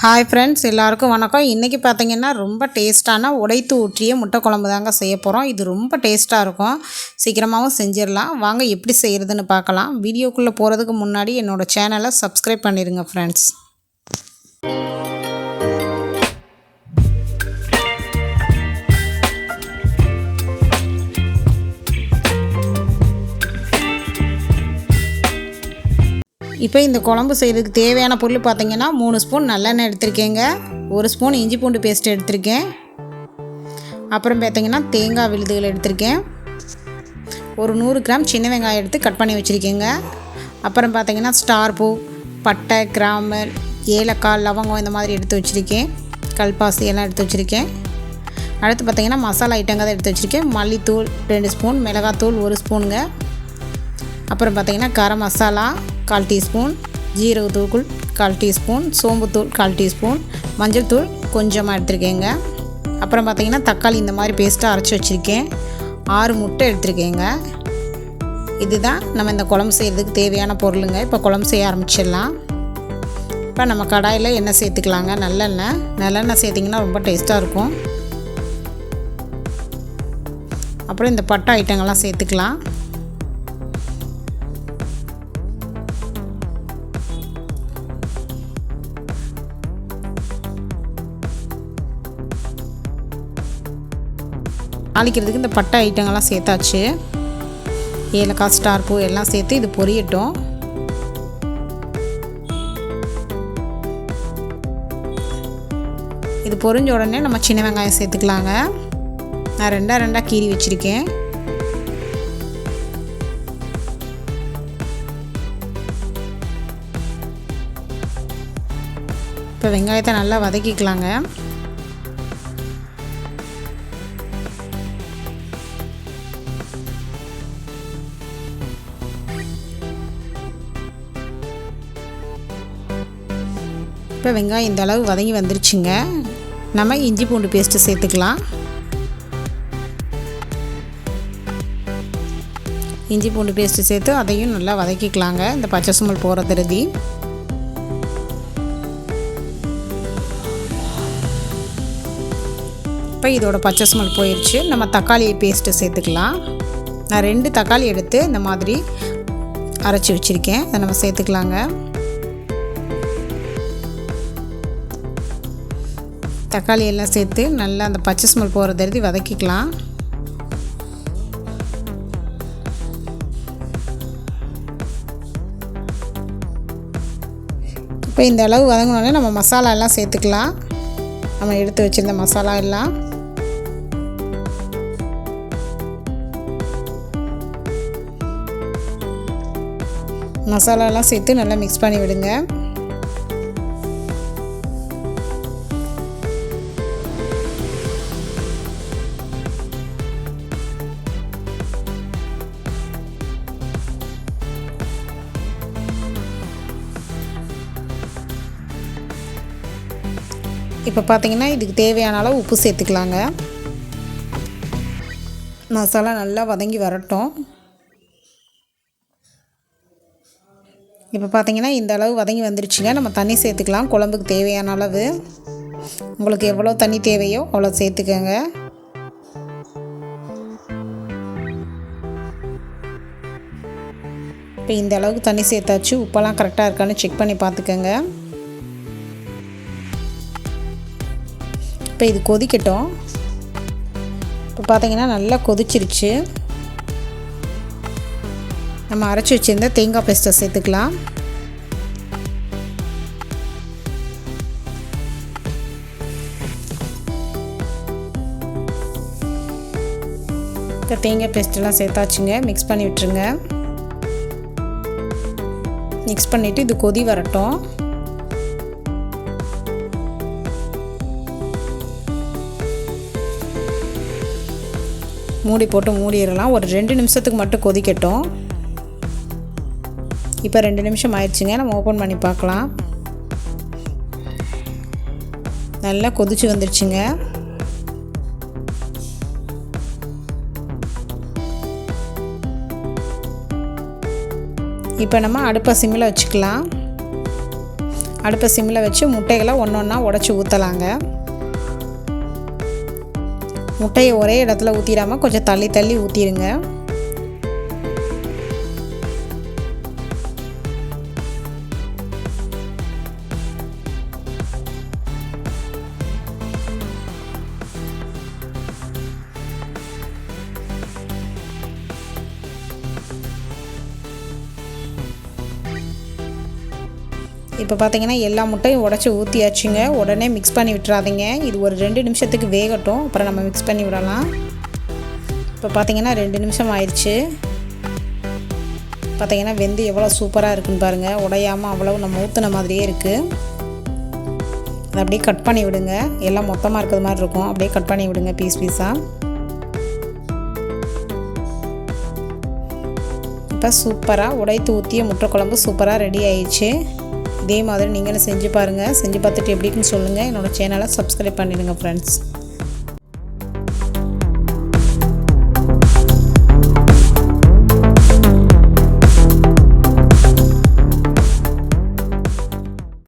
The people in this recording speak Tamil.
ஹாய் ஃப்ரெண்ட்ஸ், எல்லாருக்கும் வணக்கம். இன்றைக்கி பார்த்தீங்கன்னா ரொம்ப டேஸ்ட்டான உடைத்து ஊற்றிய முட்டை குழம்பு தாங்க செய்ய போகிறோம். இது ரொம்ப டேஸ்ட்டாக இருக்கும். சீக்கிரமாகவும் செஞ்சிடலாம். வாங்க எப்படி செய்கிறதுன்னு பார்க்கலாம். வீடியோக்குள்ளே போகிறதுக்கு முன்னாடி என்னோடய சேனலை சப்ஸ்கிரைப் பண்ணிடுங்க ஃப்ரெண்ட்ஸ். இப்போ இந்த குழம்பு செய்கிறதுக்கு தேவையான பொருள் பார்த்திங்கன்னா 3 ஸ்பூன் நல்லெண்ணெய் எடுத்திருக்கேங்க, 1 ஸ்பூன் இஞ்சி பூண்டு பேஸ்ட் எடுத்திருக்கேன், அப்புறம் பார்த்திங்கன்னா தேங்காய் விழுதுகள் எடுத்திருக்கேன், ஒரு 100 கிராம் சின்ன வெங்காயம் எடுத்து கட் பண்ணி வச்சுருக்கேங்க, அப்புறம் பார்த்திங்கன்னா ஸ்டார் பூ, பட்டை, கிராம்பு, ஏலக்காய், லவங்கம் இந்த மாதிரி எடுத்து வச்சுருக்கேன், கல்பாசி எல்லாம் எடுத்து வச்சுருக்கேன். அடுத்து பார்த்திங்கன்னா மசாலா ஐட்டங்க தான் எடுத்து வச்சுருக்கேன். மல்லித்தூள் 2 ஸ்பூன், மிளகாத்தூள் 1 ஸ்பூனுங்க, அப்புறம் பார்த்திங்கன்னா கரம் மசாலா 1/4 டீஸ்பூன், ஜீரகத்தூள் 1/4 டீஸ்பூன், சோம்புத்தூள் 1/4 டீஸ்பூன், மஞ்சள் தூள் கொஞ்சமாக எடுத்துருக்கேங்க. அப்புறம் பார்த்திங்கன்னா தக்காளி இந்த மாதிரி பேஸ்ட்டாக அரைச்சி வச்சுருக்கேன். 6 முட்டை எடுத்துருக்கேங்க. இதுதான் நம்ம இந்த குழம்பு செய்கிறதுக்கு தேவையான பொருளுங்க. இப்போ குழம்பு செய்ய ஆரம்பிச்சிடலாம். இப்போ நம்ம கடாயில் எண்ணெய் சேர்த்துக்கலாங்க. நல்லெண்ணெய் சேர்த்திங்கன்னா ரொம்ப டேஸ்ட்டாக இருக்கும். அப்புறம் இந்த பட்டை ஐட்டங்கள்லாம் சேர்த்துக்கலாம். தாளிக்கிறதுக்கு இந்த பட்டை ஐட்டங்கள்லாம் சேர்த்தாச்சு. ஏலக்காய், ஸ்டார் பூ எல்லாம் சேர்த்து இது பொரியட்டும். இது பொரிஞ்ச உடனே நம்ம சின்ன வெங்காயம் சேர்த்துக்கலாங்க. நான் ரெண்டாக கீறி வச்சுருக்கேன். இப்போ வெங்காயத்தை நல்லா வதக்கிக்கலாங்க. இப்போ வெங்காயம் இந்த அளவு வதங்கி வந்துருச்சுங்க. நம்ம இஞ்சி பூண்டு பேஸ்ட்டு சேர்த்துக்கலாம். இஞ்சி பூண்டு பேஸ்ட்டு சேர்த்து அதையும் நல்லா வதக்கிக்கலாங்க. இந்த பச்சை ஸ்மெல் போகிற திருதி. இப்போ இதோட பச்சை ஸ்மெல் போயிடுச்சு. நம்ம தக்காளி பேஸ்ட்டு சேர்த்துக்கலாம். நான் 2 தக்காளி எடுத்து இந்த மாதிரி அரைச்சி வச்சுருக்கேன். அதை நம்ம சேர்த்துக்கலாங்க. தக்காளி எல்லாம் சேர்த்து நல்லா அந்த பச்சை ஸ்மெல் போகிற தருதி வதக்கிக்கலாம். இப்போ இந்த அளவு வதங்கினோடனே நம்ம மசாலா எல்லாம் சேர்த்துக்கலாம். நம்ம எடுத்து வச்சுருந்த மசாலா எல்லாம் மசாலாலாம் சேர்த்து நல்லா மிக்ஸ் பண்ணி விடுங்க. இப்போ பார்த்திங்கன்னா இதுக்கு தேவையான அளவு உப்பு சேர்த்துக்கலாங்க. மசாலா நல்லா வதங்கி வரட்டும். இப்போ பார்த்திங்கன்னா இந்த அளவு வதங்கி வந்துருச்சுங்க. நம்ம தண்ணி சேர்த்துக்கலாம். குழம்புக்கு தேவையான அளவு உங்களுக்கு எவ்வளோ தண்ணி தேவையோ அவ்வளோ சேர்த்துக்கோங்க. இப்போ இந்த அளவுக்கு தண்ணி சேர்த்தாச்சு. உப்பெல்லாம் கரெக்டாக இருக்கான்னு செக் பண்ணி பார்த்துக்கோங்க. இப்போ இது கொதிக்கட்டும். இப்போ பார்த்திங்கன்னா நல்லா கொதிச்சிருச்சு. நம்ம அரைச்சி வச்சுருந்த தேங்காய் பேஸ்ட்டை சேர்த்துக்கலாம். இப்போ தேங்காய் பேஸ்ட்டெல்லாம் சேர்த்தாச்சுங்க. மிக்ஸ் பண்ணி விட்டுருங்க. மிக்ஸ் பண்ணிவிட்டு இது கொதி வரட்டும். மூடி போட்டு மூடிடலாம். ஒரு 2 நிமிஷத்துக்கு மட்டும் கொதிக்கட்டும். இப்போ 2 நிமிஷம் ஆயிடுச்சுங்க. நம்ம ஓப்பன் பண்ணி பார்க்கலாம். நல்லா கொதிச்சு வந்துருச்சுங்க. இப்போ நம்ம அடுப்பை சிம்மில் வச்சுக்கலாம். அடுப்பை சிம்மில் வச்சு முட்டைகளை ஒன்று ஒன்றா உடச்சி ஊற்றலாங்க. முட்டையை ஒரே இடத்துல ஊற்றிடாமல் கொஞ்சம் தள்ளி தள்ளி ஊற்றிடுங்க. இப்போ பார்த்தீங்கன்னா எல்லா முட்டையும் உடச்சி ஊற்றியாச்சுங்க. உடனே மிக்ஸ் பண்ணி விட்டுறாதீங்க. இது ஒரு 2 நிமிஷத்துக்கு வேகட்டும், அப்புறம் நம்ம மிக்ஸ் பண்ணி விடலாம். இப்போ பார்த்தீங்கன்னா 2 நிமிஷம் ஆயிடுச்சு. பார்த்தீங்கன்னா வெந்து எவ்வளோ சூப்பராக இருக்குன்னு பாருங்கள். உடையாமல் அவ்வளோ நம்ம ஊற்றின மாதிரியே இருக்குது. அதை அப்படியே கட் பண்ணி விடுங்க. எல்லாம் மொத்தமாக இருக்கிறது மாதிரி இருக்கும். அப்படியே கட் பண்ணி விடுங்க பீஸ் பீஸாக. இப்போ சூப்பராக உடைத்து ஊற்றிய முட்டை குழம்பு சூப்பராக ரெடி ஆயிடுச்சு. இதே மாதிரி நீங்களும் செஞ்சு பாருங்கள். செஞ்சு பார்த்துட்டு எப்படி இருக்குன்னு சொல்லுங்கள். என்னோடய சேனலை சப்ஸ்கிரைப் பண்ணிடுங்க ஃப்ரெண்ட்ஸ்.